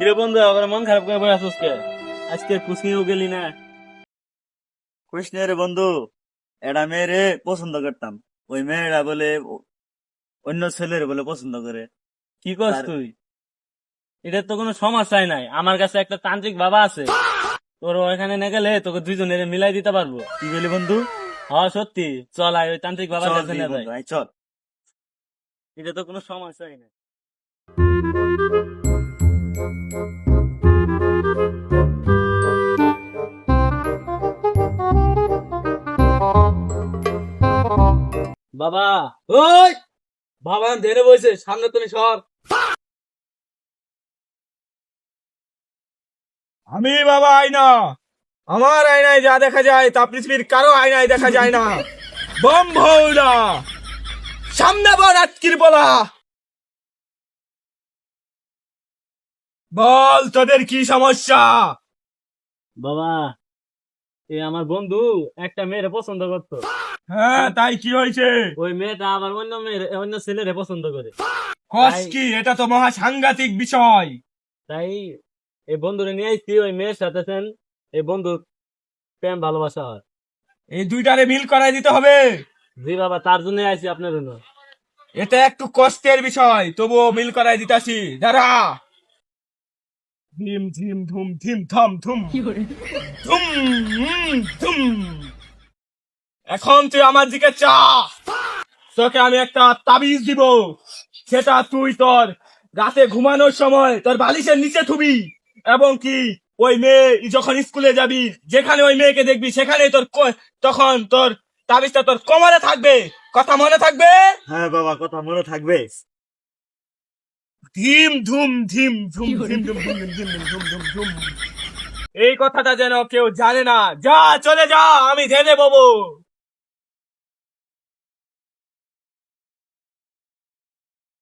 কিরে বন্ধু আবার মন খারাপ করে বসে আছিস কে? আজকে কুসনিও গেলি না? কৃষ্ণ রে বন্ধু, এটা মেয়েরে পছন্দ করতাম। ওই মেয়েরা বলে অন্য ছেলের বলে পছন্দ করে। কি করছ তার- তুই? এটার তো কোনো সমস্যাই নাই, আমার কাছে একটা তান্ত্রিক বাবা আছে, তোর ওখানে নিয়ে গেলে তোকে দুইজনের মিলাই দিতে পারবো। কি বলি বন্ধু? হ্যাঁ সত্যি, চল আয় ওই তান্ত্রিক বাবার চল কাছে দি নিয়ে যাই। বন্ধু, আয় চল। এটা তো কোনো সমস্যাই নাই। বাবা, ওই বাবা ধরে বসে সামনে তুমি সর। আমি বাবা আয়না, আমার আয়নায় যা দেখা যায় তা পৃথিবীর কারো আয়নায় দেখা যায় না। বম ভৌলা সামনে বল আটকির বলা, বল তোদের কি সমস্যা? বাবা, এ আমার বন্ধু একটা মেয়েরে পছন্দ করতো। হ্যাঁ তাই কি হয়েছে? ওই মেয়েটা আবার অন্য ছেলেরে পছন্দ করে। কস কি, এটা তো মহা সাংঘাতিক বিষয়। তাই এই বন্ধুরে নিয়ে আসছি, ওই মেয়ের সাথে এই বন্ধুর প্রেম ভালোবাসা হয়। এই দুইটারে মিল করাই দিতে হবে। জি বাবা, তার জন্য আইছি আপনার জন্য। এটা একটু কষ্টের বিষয়, তবুও মিল করাই দিতাছি। দাঁড়া। ধিম ধিম ধুম ধিম থম থুম ধুম ধুম। এখন তুই আমার দিকে চা, তোকে আমি একটা তাবিজ দিব। সেটা তুই তোর রাতে ঘুমানোর সময় তোর বালিশের নিচে থুবি, এবং কি ওই মেয়ে যখন স্কুলে যাবি, যেখানে ওই মেয়েকে দেখবি সেখানে তখন তোর তাবিজটা তোর কোমরে থাকবে। কথা মনে থাকবে? হ্যাঁ বাবা, কথা মনে থাকবে। ধিম ধুম ধিম ধুম ধিম ধুম ধুম ধুম ধিম ধুম ধুম ধুম ধুম। এই কথাটা যেন কেউ জানে না। যা, চলে যা, আমি জেনে পাবো।